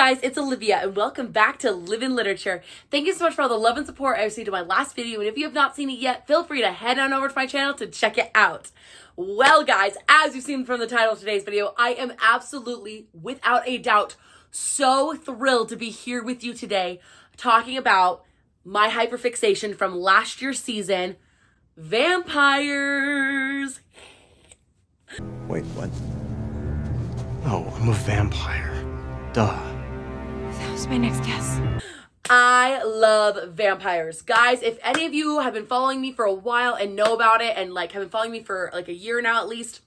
guys, it's Olivia and welcome back to Live in Literature. Thank you so much for all the love and support I received in my last video, and if you have not seen it yet, feel free to head on over to my channel to check it out. Well guys, as you've seen from the title of today's video, I am absolutely, without a doubt, so thrilled to be here with you today talking about my hyperfixation from last year's season, vampires. Wait, what? No, I'm a vampire. Duh. That was my next guess. I love vampires. Guys, if any of you have been following me for a while and know about it and have been following me for a year now at least,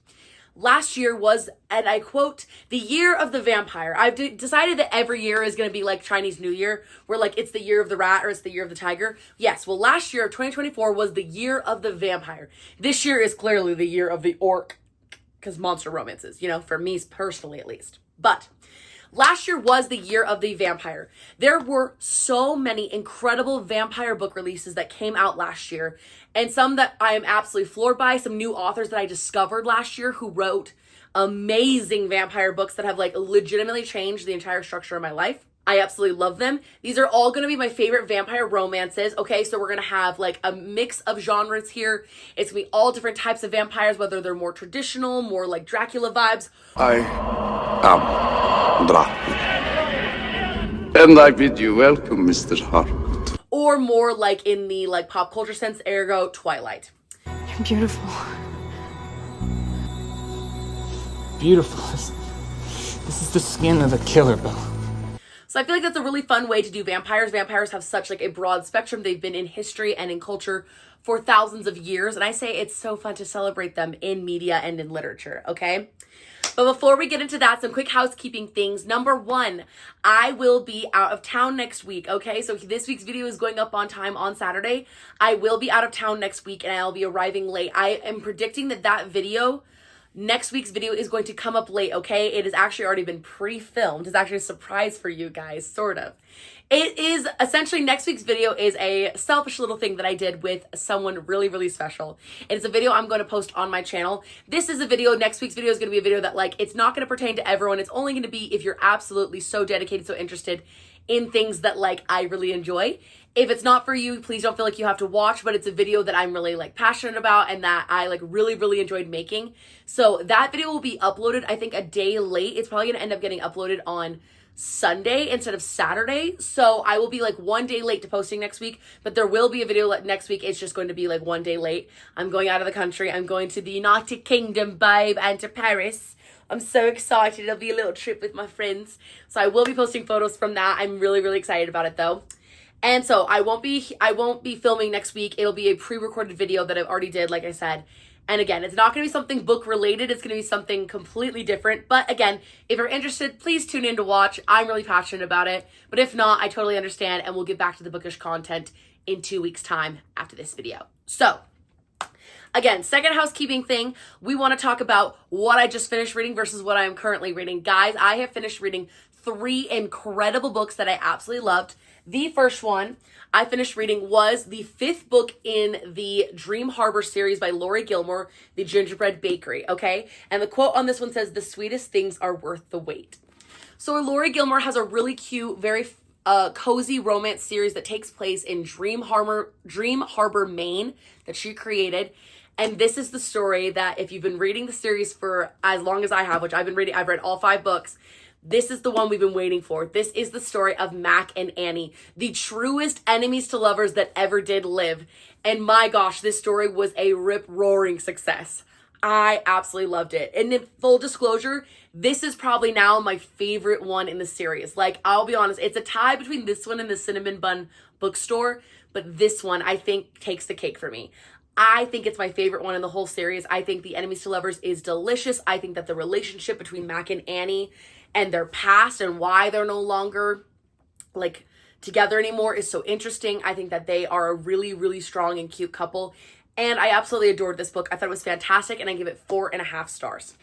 last year was, and I quote, the year of the vampire. I've decided that every year is going to be like Chinese New Year, where it's the year of the rat or it's the year of the tiger. Yes, well last year, 2024, was the year of the vampire. This year is clearly the year of the orc, because monster romances, for me personally at least. But last year was the year of the vampire. There were so many incredible vampire book releases that came out last year, and some that I am absolutely floored by, some new authors that I discovered last year who wrote amazing vampire books that have legitimately changed the entire structure of my life. I absolutely love them. These are all going to be my favorite vampire romances. Okay, so we're going to have a mix of genres here. It's going to be all different types of vampires, whether they're more traditional, more like Dracula vibes. I am Dracula. And I bid you welcome, Mr. Harwood. Or more in the pop culture sense, ergo Twilight. You're beautiful. Beautiful. This is the skin of a killer, Bill. So I feel like that's a really fun way to do vampires. Vampires have such a broad spectrum. They've been in history and in culture for thousands of years. And I say it's so fun to celebrate them in media and in literature, okay? But before we get into that, some quick housekeeping things. Number one, I will be out of town next week, okay? So this week's video is going up on time on Saturday. I will be out of town next week and I'll be arriving late. I am predicting that video, next week's video, is going to come up late, okay? It has actually already been pre-filmed. It's actually a surprise for you guys, sort of. It is essentially, next week's video is a selfish little thing that I did with someone really, really special. It's a video I'm going to post on my channel. This is a video, next week's video is going to be a video that it's not going to pertain to everyone. It's only going to be if you're absolutely so dedicated, so interested in things that I really enjoy. If it's not for you, please don't feel like you have to watch, but it's a video that I'm really passionate about and that I really, really enjoyed making. So that video will be uploaded, I think, a day late. It's probably going to end up getting uploaded on Sunday instead of Saturday. So I will be one day late to posting next week, but there will be a video next week. It's just going to be one day late. I'm going out of the country. I'm going to the United Kingdom, babe, and to Paris. I'm so excited. It'll be a little trip with my friends. So I will be posting photos from that. I'm really, really excited about it though. And so I won't be filming next week. It'll be a pre-recorded video that I've already did, like I said. And again, it's not going to be something book related. It's going to be something completely different. But again, if you're interested, please tune in to watch. I'm really passionate about it. But if not, I totally understand. And we'll get back to the bookish content in 2 weeks' time after this video. So again, second housekeeping thing, we want to talk about what I just finished reading versus what I am currently reading. Guys, I have finished reading 3 incredible books that I absolutely loved. The first one I finished reading was the 5th book in the Dream Harbor series by Laurie Gilmore, The Gingerbread Bakery, okay? And the quote on this one says, "The sweetest things are worth the wait." So Laurie Gilmore has a really cute, very cozy romance series that takes place in Dream Harbor, Maine, that she created. And this is the story that, if you've been reading the series for as long as I have, which I've read all 5 books, this is the one we've been waiting for. This is the story of Mac and Annie, the truest enemies to lovers that ever did live. And my gosh, this story was a rip-roaring success. I absolutely loved it. And in full disclosure, this is probably now my favorite one in the series. I'll be honest, it's a tie between this one and the Cinnamon Bun Bookstore, but this one I think takes the cake for me. I think it's my favorite one in the whole series. I think the enemies to lovers is delicious. I think that the relationship between Mac and Annie and their past and why they're no longer together anymore is so interesting. I think that they are a really, really strong and cute couple. And I absolutely adored this book. I thought it was fantastic and I give it 4.5 stars.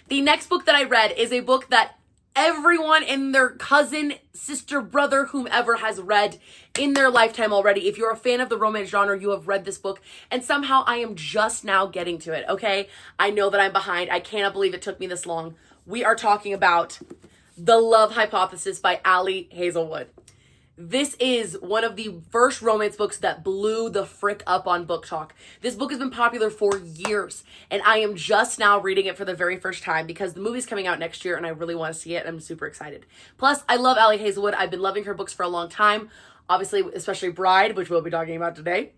The next book that I read is a book that everyone and their cousin, sister, brother, whomever has read in their lifetime already. If you're a fan of the romance genre, you have read this book, and somehow I am just now getting to it, okay? I know that I'm behind. I cannot believe it took me this long. We are talking about The Love Hypothesis by Ali Hazelwood. This is one of the first romance books that blew the frick up on Book Talk. This book has been popular for years, and I am just now reading it for the very first time because the movie's coming out next year and I really want to see it. I'm super excited. Plus, I love Ali Hazelwood. I've been loving her books for a long time, obviously, especially Bride, which we'll be talking about today.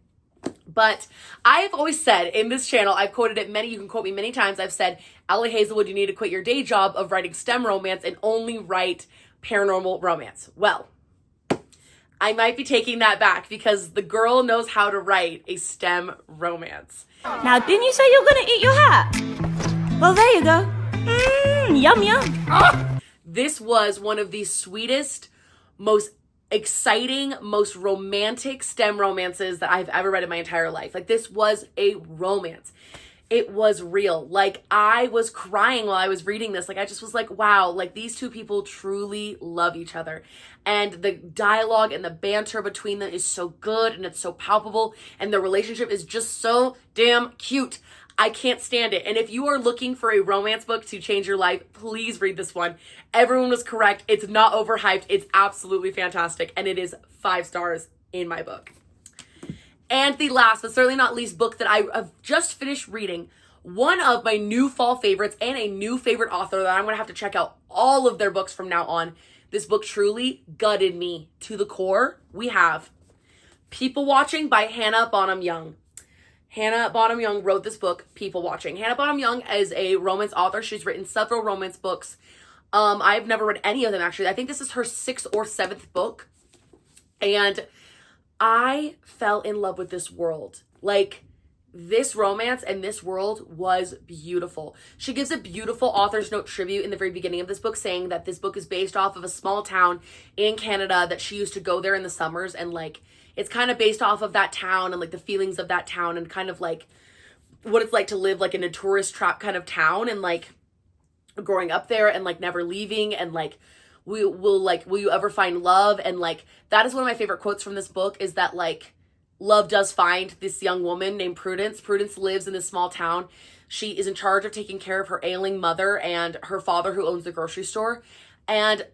But I've always said in this channel, I've quoted it you can quote me many times, I've said, Ali Hazelwood, you need to quit your day job of writing STEM romance and only write paranormal romance. Well, I might be taking that back because the girl knows how to write a STEM romance. Now, didn't you say you were gonna eat your hat? Well, there you go. Yum, yum. This was one of the sweetest, most exciting, most romantic STEM romances that I've ever read in my entire life. Like, this was a romance. It was real. Like, I was crying while I was reading this. Like, I just was like, wow, like, these two people truly love each other. And the dialogue and the banter between them is so good and it's so palpable. And the relationship is just so damn cute. I can't stand it. And if you are looking for a romance book to change your life, please read this one. Everyone was correct. It's not overhyped. It's absolutely fantastic. And it is 5 stars in my book. And the last, but certainly not least, book that I have just finished reading, one of my new fall favorites and a new favorite author that I'm going to have to check out all of their books from now on. This book truly gutted me to the core. We have People Watching by Hannah Bonham Young. Hannah Bonham Young wrote this book, People Watching. Hannah Bonham Young is a romance author. She's written several romance books. I've never read any of them, actually. I think this is her 6th or 7th book. And I fell in love with this world. Like, this romance and this world was beautiful. She gives a beautiful author's note tribute in the very beginning of this book, saying that this book is based off of a small town in Canada that she used to go there in the summers, and like it's kind of based off of that town and like the feelings of that town and kind of like what it's like to live like in a tourist trap kind of town and like growing up there and like never leaving and like will you ever find love? And like that is one of my favorite quotes from this book, is that like love does find this young woman named Prudence. Prudence lives in this small town. She is in charge of taking care of her ailing mother and her father who owns the grocery store. And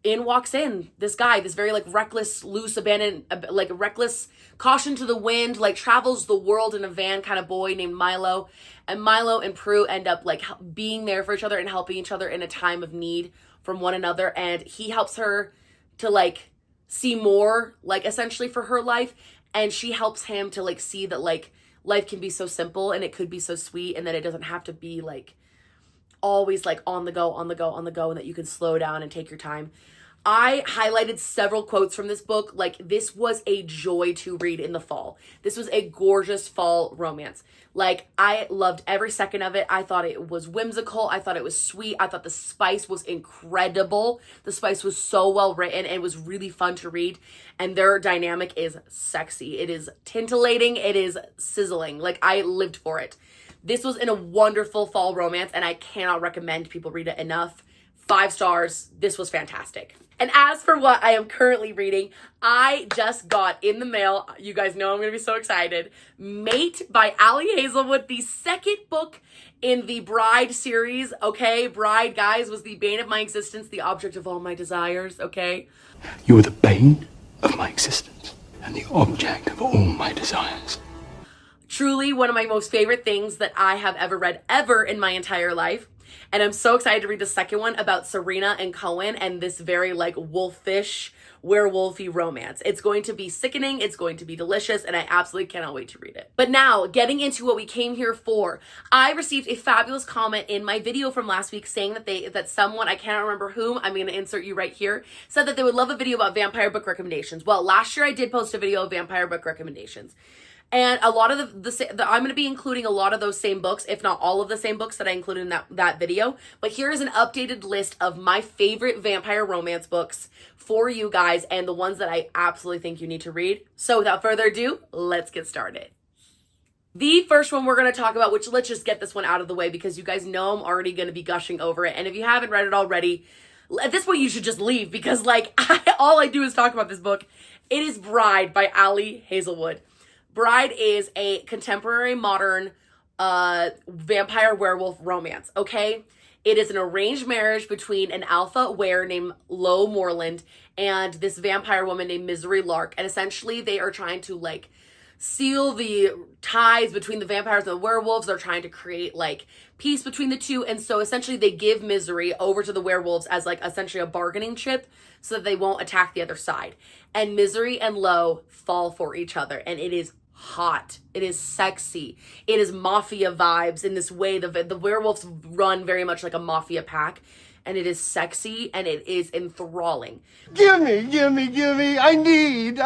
in walks in this guy, this very like reckless, loose, abandoned, like reckless, caution to the wind, like travels the world in a van kind of boy named Milo. And Milo and Prue end up like being there for each other and helping each other in a time of need from one another. And he helps her to like see more, like essentially for her life. And she helps him to like see that like life can be so simple and it could be so sweet, and that it doesn't have to be like always like on the go, and that you can slow down and take your time. I highlighted several quotes from this book. Like, this was a joy to read in the fall. This was a gorgeous fall romance. Like, I loved every second of it. I thought it was whimsical. I thought it was sweet. I thought the spice was incredible. The spice was so well written and it was really fun to read. And their dynamic is sexy. It is tintillating. It is sizzling. Like, I lived for it. This was in a wonderful fall romance, and I cannot recommend people read it enough. 5 stars. This was fantastic. And as for what I am currently reading, I just got in the mail, you guys know I'm going to be so excited, Mate by Ali Hazelwood, the 2nd book in the Bride series, okay? Bride, guys, was the bane of my existence, the object of all my desires, okay? You are the bane of my existence and the object of all my desires. Truly one of my most favorite things that I have ever read ever in my entire life. And I'm so excited to read the 2nd one about Serena and Cohen and this very like wolfish, werewolfy romance. It's going to be sickening, it's going to be delicious, and I absolutely cannot wait to read it. But now, getting into what we came here for, I received a fabulous comment in my video from last week saying that someone, I cannot remember whom, I'm going to insert you right here, said that they would love a video about vampire book recommendations. Well, last year I did post a video of vampire book recommendations. And a lot of I'm going to be including a lot of those same books, if not all of the same books that I included in that video. But here is an updated list of my favorite vampire romance books for you guys and the ones that I absolutely think you need to read. So without further ado, let's get started. The first one we're going to talk about, which let's just get this one out of the way because you guys know I'm already going to be gushing over it. And if you haven't read it already, at this point you should just leave because like all I do is talk about this book. It is Bride by Ali Hazelwood. Bride is a contemporary modern vampire werewolf romance, okay? It is an arranged marriage between an alpha were named Lo Moreland and this vampire woman named Misery Lark. And essentially they are trying to like seal the ties between the vampires and the werewolves. They're trying to create like peace between the two. And so essentially they give Misery over to the werewolves as like essentially a bargaining chip so that they won't attack the other side. And Misery and Lo fall for each other, and it is hot. It is sexy. It is mafia vibes in this way. The werewolves run very much like a mafia pack, and it is sexy and it is enthralling. Gimme. I need.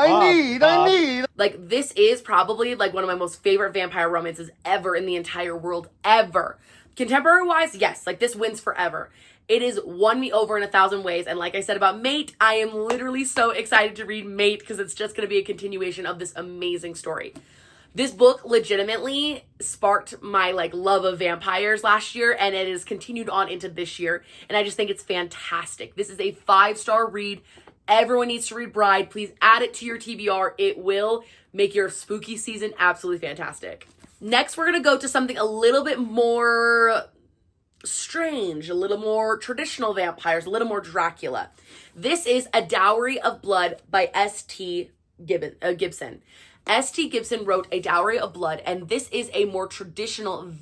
Like, this is probably like one of my most favorite vampire romances ever in the entire world, ever. Contemporary wise, yes, like this wins forever. It has won me over in 1,000 ways. And like I said about Mate, I am literally so excited to read Mate because it's just going to be a continuation of this amazing story. This book legitimately sparked my like love of vampires last year, and it has continued on into this year. And I just think it's fantastic. This is a 5-star read. Everyone needs to read Bride. Please add it to your TBR. It will make your spooky season absolutely fantastic. Next, we're going to go to something a little bit more strange, a little more traditional vampires, a little more Dracula. This is A Dowry of Blood by S.T. Gibson. S.T. Gibson wrote A Dowry of Blood, and this is a more traditional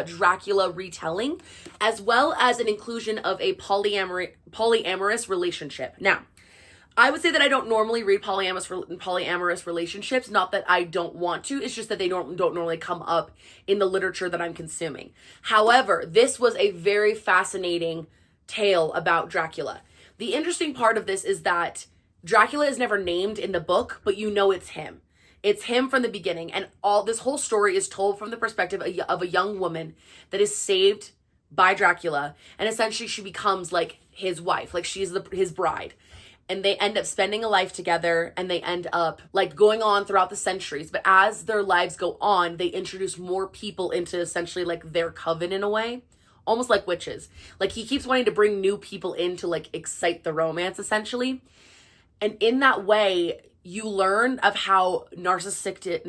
Dracula retelling, as well as an inclusion of a polyamorous relationship. Now, I would say that I don't normally read polyamorous relationships. Not that I don't want to. It's just that they don't normally come up in the literature that I'm consuming. However, this was a very fascinating tale about Dracula. The interesting part of this is that Dracula is never named in the book, but you know it's him. It's him from the beginning. And this whole story is told from the perspective of a young woman that is saved by Dracula. And essentially she becomes like his wife. Like she's his bride. And they end up spending a life together, and they end up like going on throughout the centuries. But as their lives go on, they introduce more people into essentially like their coven in a way, almost like witches. Like he keeps wanting to bring new people in to like excite the romance essentially. And in that way, you learn of how narcissistic,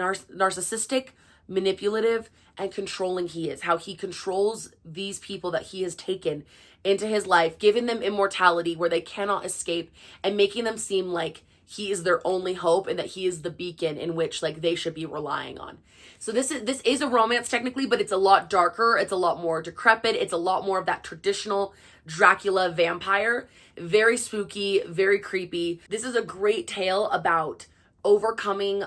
manipulative, and controlling he is. How he controls these people that he has taken into his life, giving them immortality where they cannot escape, and making them seem like he is their only hope and that he is the beacon in which like they should be relying on. So this is a romance technically, but it's a lot darker. It's a lot more decrepit. It's a lot more of that traditional Dracula vampire. Very spooky, very creepy. This is a great tale about overcoming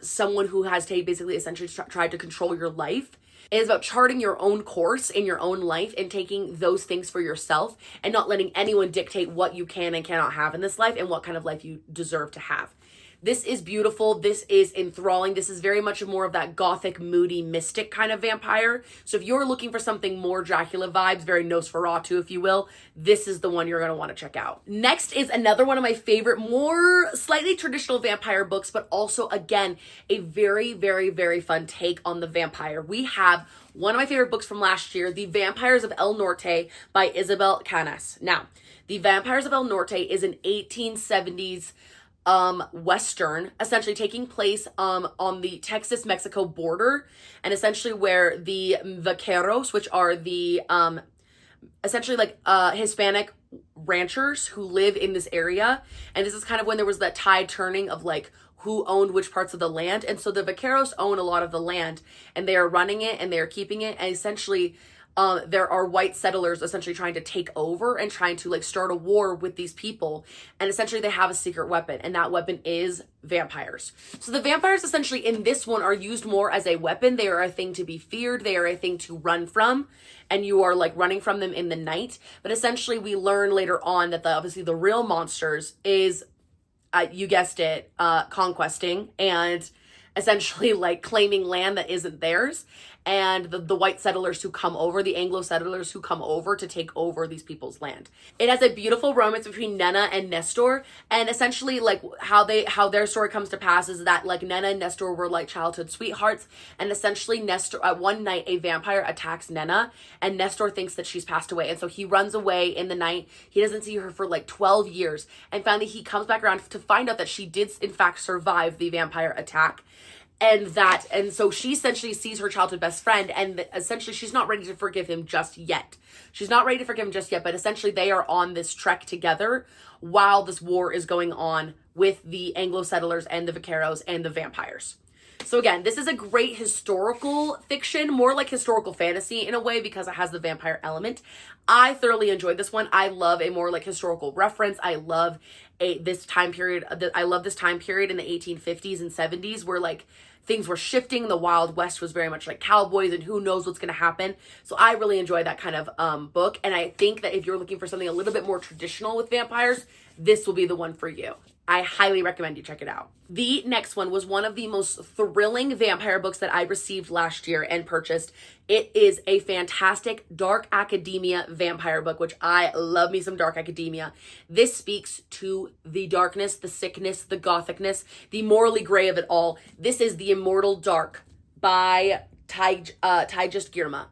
someone who has basically essentially tried to control your life. It is about charting your own course in your own life and taking those things for yourself and not letting anyone dictate what you can and cannot have in this life and what kind of life you deserve to have. This is beautiful. This is enthralling. This is very much more of that gothic, moody, mystic kind of vampire. So if you're looking for something more Dracula vibes, very Nosferatu, if you will, this is the one you're going to want to check out. Next is another one of my favorite, more slightly traditional vampire books, but also, again, a very, very, very fun take on the vampire. We have one of my favorite books from last year, The Vampires of El Norte by Isabel Canas. Now, The Vampires of El Norte is an 1870s Western, essentially taking place on the Texas-Mexico border, and essentially where the vaqueros, which are the essentially like Hispanic ranchers who live in this area, and this is kind of when there was that tide turning of like who owned which parts of the land. And so the vaqueros own a lot of the land, and they are running it and they are keeping it, and essentially there are white settlers essentially trying to take over and trying to like start a war with these people. And essentially they have a secret weapon, and that weapon is vampires. So the vampires essentially in this one are used more as a weapon. They are a thing to be feared. They are a thing to run from, and you are like running from them in the night. But essentially we learn later on that obviously the real monsters is, you guessed it, conquesting and essentially like claiming land that isn't theirs. And the white settlers who come over, the Anglo settlers who come over to take over these people's land. It has a beautiful romance between Nena and Nestor, and essentially like how their story comes to pass is that like Nena and Nestor were like childhood sweethearts, and essentially Nestor, one night a vampire attacks Nena, and Nestor thinks that she's passed away, and so he runs away in the night. He doesn't see her for like 12 years, and finally he comes back around to find out that she did in fact survive the vampire attack. And so she essentially sees her childhood best friend, and essentially she's not ready to forgive him just yet. But essentially they are on this trek together while this war is going on with the Anglo settlers and the vaqueros and the vampires. So again, this is a great historical fiction, more like historical fantasy in a way, because it has the vampire element. I thoroughly enjoyed this one. I love a more like historical reference. I love this time period in the 1850s and 70s where like things were shifting. The Wild West was very much like cowboys and who knows what's going to happen. So I really enjoy that kind of book. And I think that if you're looking for something a little bit more traditional with vampires, this will be the one for you. I highly recommend you check it out. The next one was one of the most thrilling vampire books that I received last year and purchased. It is a fantastic dark academia vampire book, which I love me some dark academia. This speaks to the darkness, the sickness, the gothicness, the morally gray of it all. This is The Immortal Dark by Tigist Girma.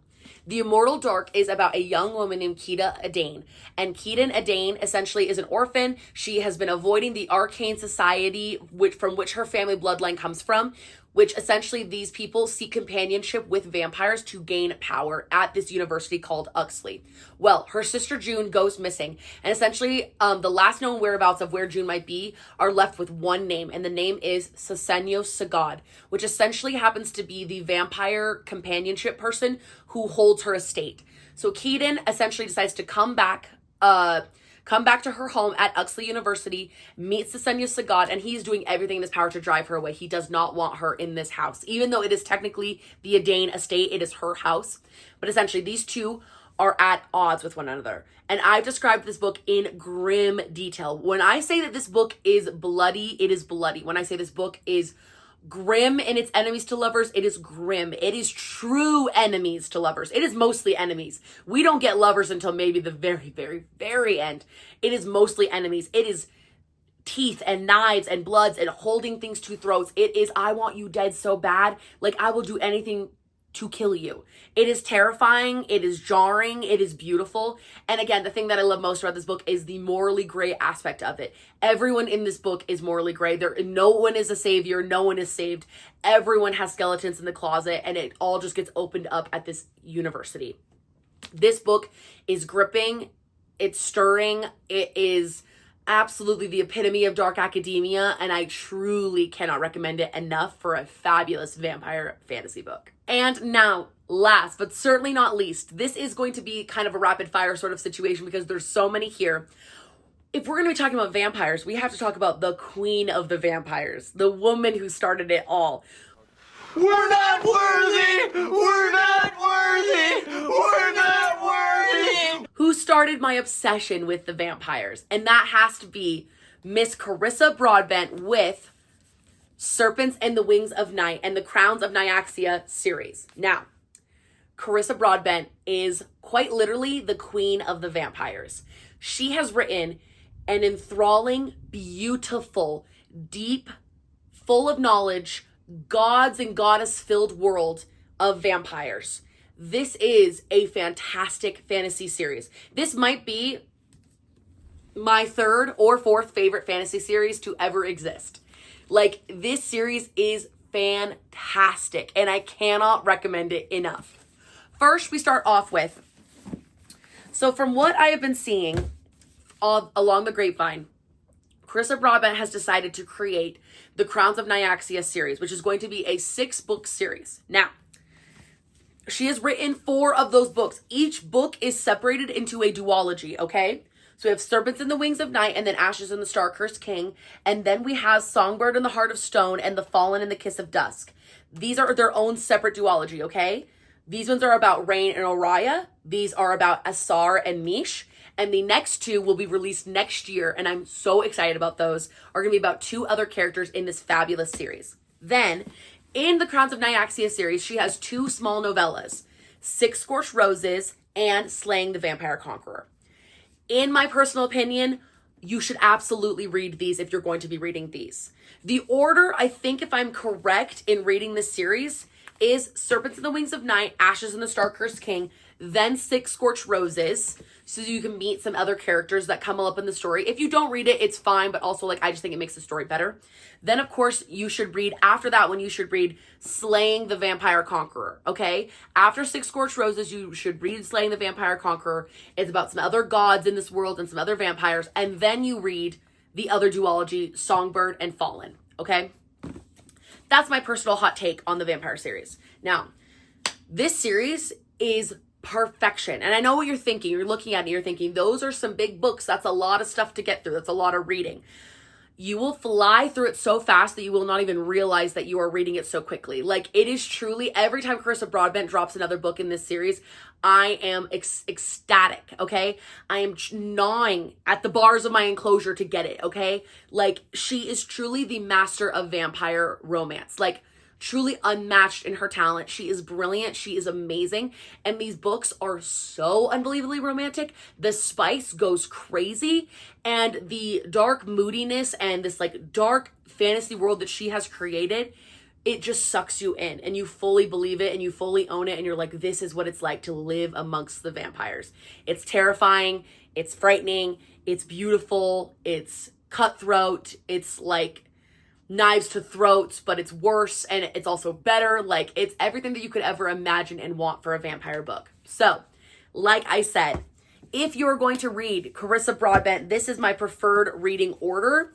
The Immortal Dark is about a young woman named Keita Adane. And Keita Adane essentially is an orphan. She has been avoiding the arcane society from which her family bloodline comes from, which essentially these people seek companionship with vampires to gain power at this university called Uxley. Well, her sister June goes missing, and essentially the last known whereabouts of where June might be are left with one name, and the name is Sesenyo Sagad, which essentially happens to be the vampire companionship person who holds her estate. So Keaton essentially decides to come back to her home at Uxley University, meets Sesenyo Sagad, and he's doing everything in his power to drive her away. He does not want her in this house. Even though it is technically the Adane estate, it is her house. But essentially, these two are at odds with one another. And I've described this book in grim detail. When I say that this book is bloody, it is bloody. When I say this book is grim in its enemies to lovers, it is grim. It is true enemies to lovers. It is mostly enemies. We don't get lovers until maybe the very, very, very end. It is mostly enemies. It is teeth and knives and bloods and holding things to throats. It is, I want you dead so bad. Like, I will do anything to kill you. It is terrifying. It is jarring. It is beautiful. And again, the thing that I love most about this book is the morally gray aspect of it. Everyone in this book is morally gray. No one is a savior. No one is saved. Everyone has skeletons in the closet, and it all just gets opened up at this university. This book is gripping. It's stirring. It is absolutely the epitome of dark academia, and I truly cannot recommend it enough for a fabulous vampire fantasy book. And now, last but certainly not least, this is going to be kind of a rapid fire sort of situation because there's so many here. If we're going to be talking about vampires, we have to talk about the queen of the vampires, the woman who started it all. We're not worthy! We're not worthy! We're not worthy! Who started my obsession with the vampires? And that has to be Miss Carissa Broadbent with Serpents and the Wings of Night and the Crowns of Nyaxia series. Now, Carissa Broadbent is quite literally the queen of the vampires. She has written an enthralling, beautiful, deep, full of knowledge, gods and goddess-filled world of vampires. This is a fantastic fantasy series. This might be my third or fourth favorite fantasy series to ever exist. Like, this series is fantastic, and I cannot recommend it enough. First, we start off with, so from what I have been seeing along the grapevine, Carissa Broadbent has decided to create the Crowns of Nyaxia series, which is going to be a 6-book series. Now, she has written 4 of those books. Each book is separated into a duology, okay? So we have Serpents in the Wings of Night, and then Ashes in the Star-Cursed King. And then we have Songbird in the Heart of Stone and The Fallen in the Kiss of Dusk. These are their own separate duology, okay? These ones are about Rain and Oriah. These are about Asar and Mish. And the next 2 will be released next year, and I'm so excited about those, are going to be about 2 other characters in this fabulous series. Then, in the Crowns of Nyaxia series, she has 2 small novellas, Six Scorched Roses and Slaying the Vampire Conqueror. In my personal opinion, you should absolutely read these if you're going to be reading these. The order, I think if I'm correct in reading this series, is Serpents in the Wings of Night, Ashes in the Star-Cursed King, then Six Scorched Roses, so you can meet some other characters that come up in the story. If you don't read it, it's fine, but also like I just think it makes the story better. Then of course you should read, after that one you should read Slaying the Vampire Conqueror, okay? After Six Scorched Roses, you should read Slaying the Vampire Conqueror. It's about some other gods in this world and some other vampires, and then you read the other duology, Songbird and Fallen, okay? That's my personal hot take on the vampire series. Now, this series is perfection. And I know what you're thinking. You're looking at it, you're thinking, those are some big books. That's a lot of stuff to get through. That's a lot of reading. You will fly through it so fast that you will not even realize that you are reading it so quickly. Like, it is truly, every time Carissa Broadbent drops another book in this series, I am ecstatic, okay? I am gnawing at the bars of my enclosure to get it, okay? Like, she is truly the master of vampire romance. Like, truly unmatched in her talent. She is brilliant. She is amazing. And these books are so unbelievably romantic. The spice goes crazy. And the dark moodiness and this like dark fantasy world that she has created, it just sucks you in and you fully believe it and you fully own it. And you're like, this is what it's like to live amongst the vampires. It's terrifying. It's frightening. It's beautiful. It's cutthroat. It's like knives to throats, but it's worse and it's also better. Like, it's everything that you could ever imagine and want for a vampire book. So, like I said, if you're going to read Carissa Broadbent, this is my preferred reading order.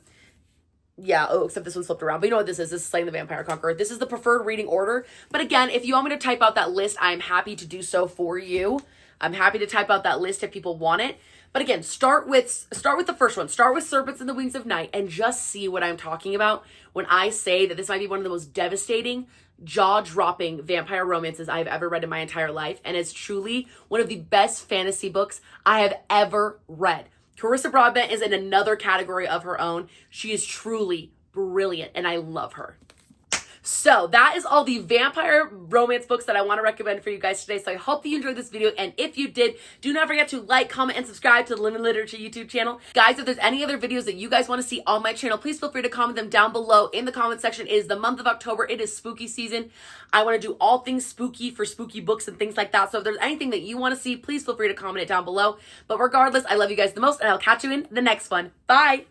Yeah, oh, except this one slipped around. But you know what this is? This is Slaying the Vampire Conqueror. This is the preferred reading order. But again, if you want me to type out that list, I'm happy to do so for you. I'm happy to type out that list if people want it. But again, start with the first one. Start with Serpents and the Wings of Night and just see what I'm talking about when I say that this might be one of the most devastating, jaw-dropping vampire romances I've ever read in my entire life. And it's truly one of the best fantasy books I have ever read. Carissa Broadbent is in another category of her own. She is truly brilliant and I love her. So that is all the vampire romance books that I want to recommend for you guys today. So I hope that you enjoyed this video. And if you did, do not forget to like, comment, and subscribe to the Limited Literature YouTube channel. Guys, if there's any other videos that you guys want to see on my channel, please feel free to comment them down below in the comment section. It is the month of October. It is spooky season. I want to do all things spooky for spooky books and things like that. So if there's anything that you want to see, please feel free to comment it down below. But regardless, I love you guys the most and I'll catch you in the next one. Bye.